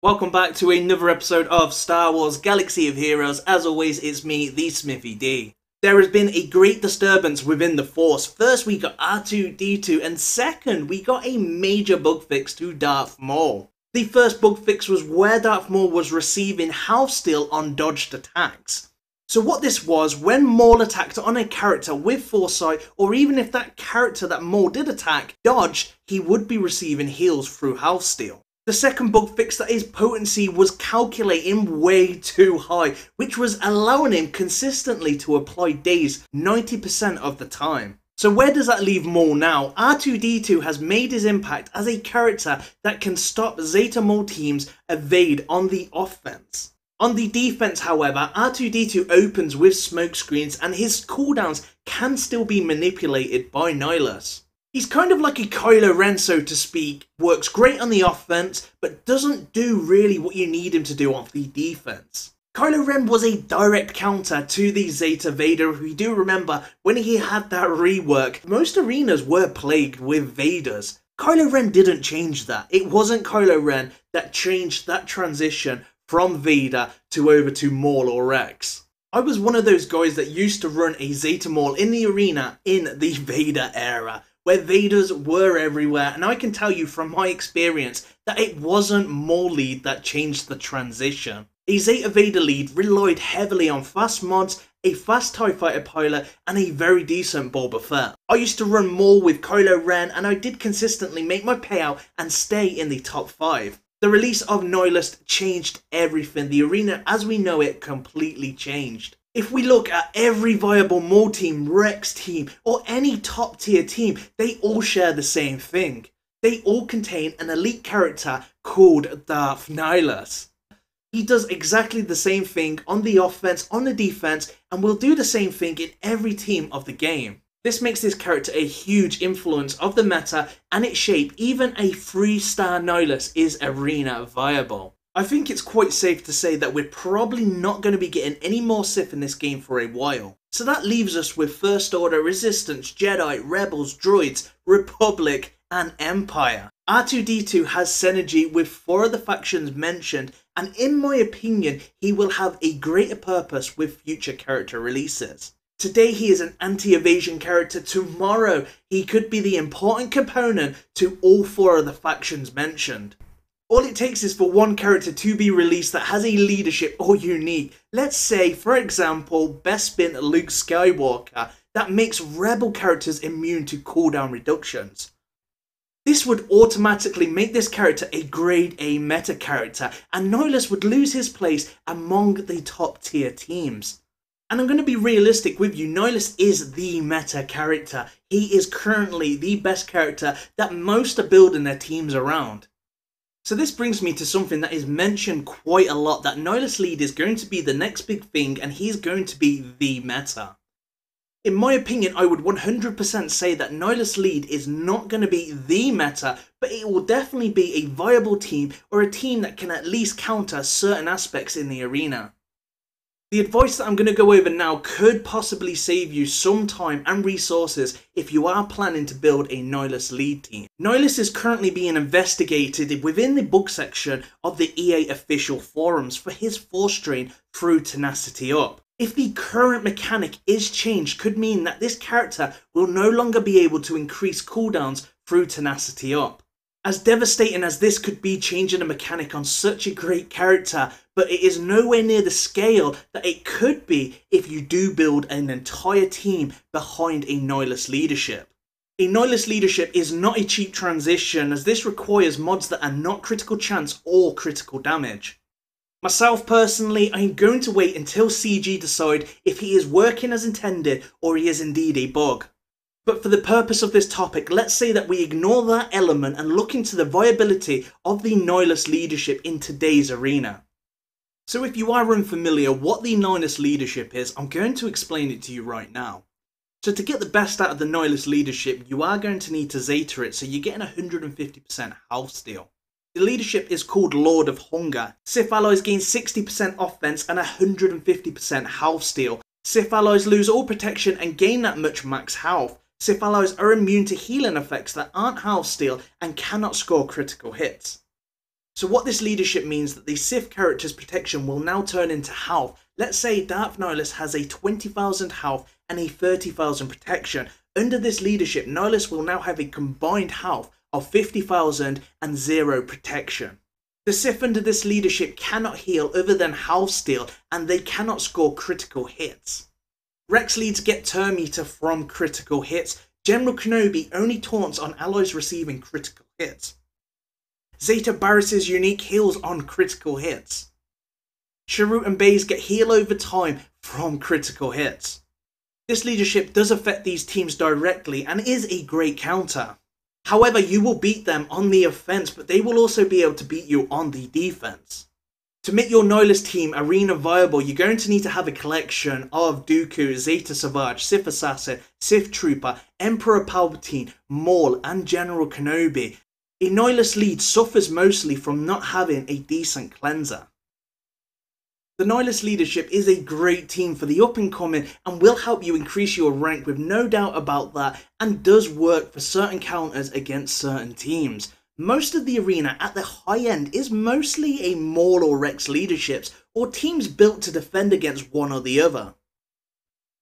Welcome back to another episode of Star Wars Galaxy of Heroes. As always, it's me, the Smithie D. There has been a great disturbance within the Force. First, we got R2D2, and second, we got a major bug fix to Darth Maul. The first bug fix was where Darth Maul was receiving half steal on dodged attacks. So what this was, when Maul attacked on a character with foresight, or even if that character that Maul did attack dodged, he would be receiving heals through half steal. The second bug fix, that his potency was calculating way too high, which was allowing him consistently to apply daze 90% of the time. So where does that leave Maul now? R2D2 has made his impact as a character that can stop Zeta Maul teams evade on the offense. On the defense, however, R2D2 opens with smoke screens and his cooldowns can still be manipulated by Nihilus. He's kind of like a Kylo Ren, so to speak, works great on the offense, but doesn't do really what you need him to do on the defense. Kylo Ren was a direct counter to the Zeta Vader. If we do remember, when he had that rework, most arenas were plagued with Vaders. Kylo Ren didn't change that. It wasn't Kylo Ren that changed that transition from Vader to over to Maul or Rex. I was one of those guys that used to run a Zeta Maul in the arena in the Vader era, where Vaders were everywhere, and I can tell you from my experience that it wasn't Maul lead that changed the transition. A Zeta Vader lead relied heavily on fast mods, a fast TIE Fighter pilot, and a very decent Boba Fett. I used to run Maul with Kylo Ren, and I did consistently make my payout and stay in the top 5. The release of Nihilus changed everything. The arena as we know it completely changed. If we look at every viable Maul team, Rex team, or any top tier team, they all share the same thing. They all contain an elite character called Darth Nihilus. He does exactly the same thing on the offense, on the defense, and will do the same thing in every team of the game. This makes this character a huge influence of the meta, and its shape, even a 3-star Nihilus is arena viable. I think it's quite safe to say that we're probably not going to be getting any more Sith in this game for a while. So that leaves us with First Order, Resistance, Jedi, Rebels, Droids, Republic, and Empire. R2D2 has synergy with 4 of the factions mentioned, and in my opinion, he will have a greater purpose with future character releases. Today he is an anti-evasion character, tomorrow he could be the important component to all 4 of the factions mentioned. All it takes is for one character to be released that has a leadership or unique. Let's say, for example, Bespin Luke Skywalker, that makes rebel characters immune to cooldown reductions. This would automatically make this character a grade A meta character, and Nihilus would lose his place among the top tier teams. And I'm going to be realistic with you, Nihilus is the meta character. He is currently the best character that most are building their teams around. So this brings me to something that is mentioned quite a lot, that Nihilus lead is going to be the next big thing and he's going to be the meta. In my opinion, I would 100% say that Nihilus lead is not going to be the meta, but it will definitely be a viable team, or a team that can at least counter certain aspects in the arena. The advice that I'm going to go over now could possibly save you some time and resources if you are planning to build a Nihilus lead team. Nihilus is currently being investigated within the bug section of the EA official forums for his Force drain through Tenacity Up. If the current mechanic is changed, could mean that this character will no longer be able to increase cooldowns through Tenacity Up. As devastating as this could be, changing a mechanic on such a great character, but it is nowhere near the scale that it could be if you do build an entire team behind a Nihilus leadership. A Nihilus leadership is not a cheap transition, as this requires mods that are not critical chance or critical damage. Myself personally, I'm going to wait until CG decide if he is working as intended or he is indeed a bug. But for the purpose of this topic, let's say that we ignore that element and look into the viability of the Nihilus leadership in today's arena. So if you are unfamiliar what the Nihilus leadership is, I'm going to explain it to you right now. So to get the best out of the Nihilus leadership, you are going to need to Zeta it, so you're getting 150% half steal. The leadership is called Lord of Hunger. Sith allies gain 60% offense and 150% half steal. Sith allies lose all protection and gain that much max health. Sith allies are immune to healing effects that aren't half steal and cannot score critical hits. So what this leadership means that the Sith character's protection will now turn into health. Let's say Darth Nihilus has a 20,000 health and a 30,000 protection. Under this leadership, Nihilus will now have a combined health of 50,000 and 0 protection. The Sith under this leadership cannot heal other than health steal, and they cannot score critical hits. Rex leads get turn meter from critical hits. General Kenobi only taunts on allies receiving critical hits. Zeta Barris's unique heals on critical hits. Sharut and Baze get heal over time from critical hits. This leadership does affect these teams directly and is a great counter. However, you will beat them on the offense, but they will also be able to beat you on the defense. To make your Nihilus team arena viable, you're going to need to have a collection of Dooku, Zeta SWGOH, Sith Assassin, Sith Trooper, Emperor Palpatine, Maul and General Kenobi. A Nihilus lead suffers mostly from not having a decent cleanser. The Nihilus leadership is a great team for the up and coming and will help you increase your rank with no doubt about that, and does work for certain counters against certain teams. Most of the arena at the high end is mostly a Maul or Rex leaderships or teams built to defend against one or the other.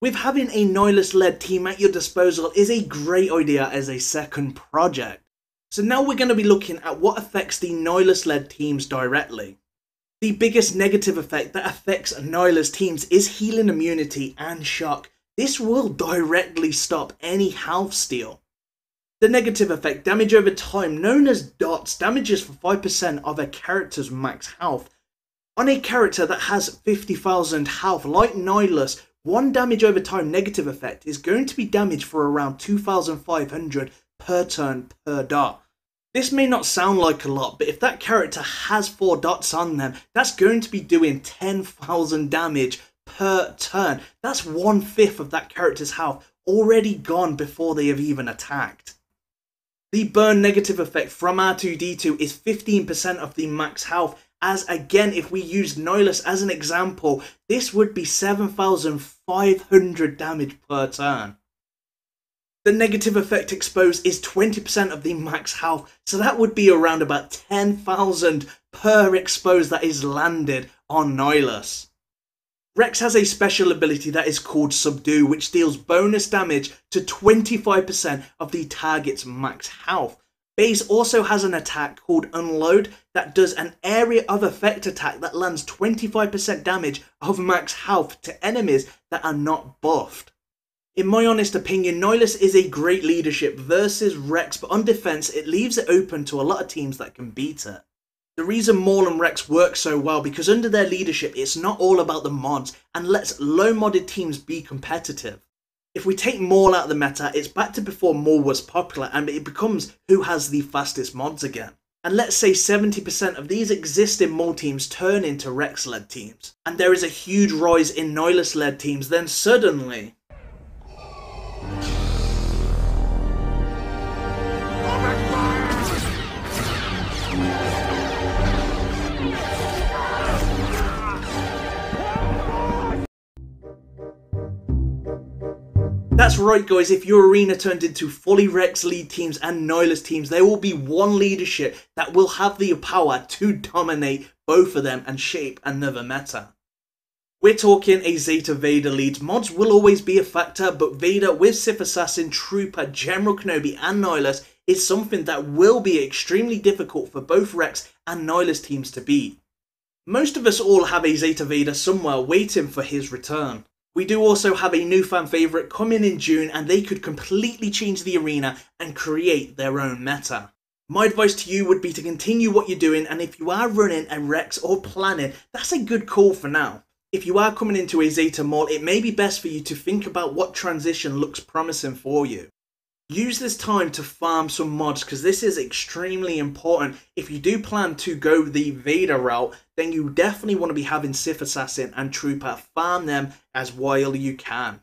With having a Nihilus led team at your disposal is a great idea as a second project. So now we're going to be looking at what affects the Nihilus led teams directly. The biggest negative effect that affects Nihilus teams is healing immunity and shock. This will directly stop any health steal. The negative effect, damage over time, known as dots, damages for 5% of a character's max health. On a character that has 50,000 health like Nihilus, one damage over time negative effect is going to be damage for around 2,500 per turn per dot. This may not sound like a lot, but if that character has 4 dots on them, that's going to be doing 10,000 damage per turn. That's 1/5 of that character's health already gone before they have even attacked. The burn negative effect from R2D2 is 15% of the max health, as again if we use Nihilus as an example, this would be 7,500 damage per turn. The negative effect exposed is 20% of the max health, so that would be around about 10,000 per expose that is landed on Nihilus. Rex has a special ability that is called Subdue, which deals bonus damage to 25% of the target's max health. Baze also has an attack called Unload that does an area of effect attack that lands 25% damage of max health to enemies that are not buffed. In my honest opinion, Nihilus is a great leadership versus Rex, but on defense it leaves it open to a lot of teams that can beat it. The reason Maul and Rex work so well because under their leadership it's not all about the mods and lets low modded teams be competitive. If we take Maul out of the meta, it's back to before Maul was popular and it becomes who has the fastest mods again. And let's say 70% of these existing Maul teams turn into Rex led teams, and there is a huge rise in Nihilus led teams, then suddenly that's right guys, if your arena turned into fully Rex lead teams and Nihilus teams, there will be one leadership that will have the power to dominate both of them and shape another meta. We're talking a Zeta Vader lead. Mods will always be a factor, but Vader with Sith Assassin, Trooper, General Kenobi and Nihilus is something that will be extremely difficult for both Rex and Nihilus teams to beat. Most of us all have a Zeta Vader somewhere waiting for his return. We do also have a new fan favourite coming in June, and they could completely change the arena and create their own meta. My advice to you would be to continue what you're doing, and if you are running a Rex or planning, that's a good call for now. If you are coming into a Zeta Maul, it may be best for you to think about what transition looks promising for you. Use this time to farm some mods because this is extremely important. If you do plan to go the Vader route, then you definitely want to be having Sith Assassin and Trooper farm them as while you can.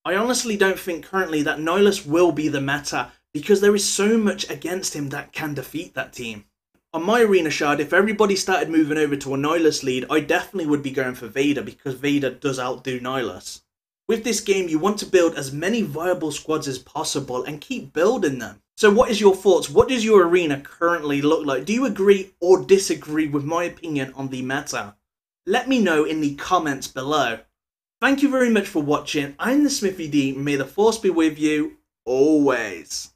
I honestly don't think currently that Nihilus will be the meta because there is so much against him that can defeat that team. On my arena shard, if everybody started moving over to a Nihilus lead, I definitely would be going for Vader because Vader does outdo Nihilus. With this game, you want to build as many viable squads as possible and keep building them. So what is your thoughts? What does your arena currently look like? Do you agree or disagree with my opinion on the meta? Let me know in the comments below. Thank you very much for watching. I'm the Smithie D. May the force be with you always.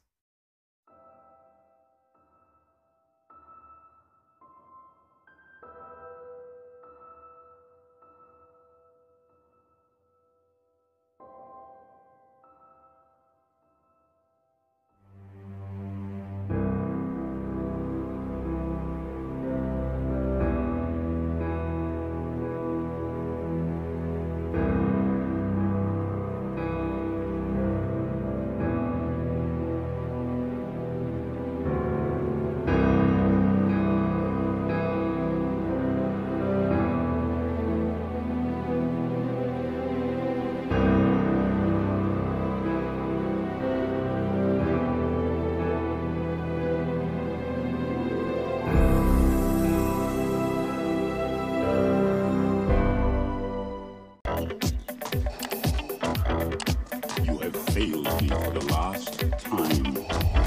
You have failed me for the last time.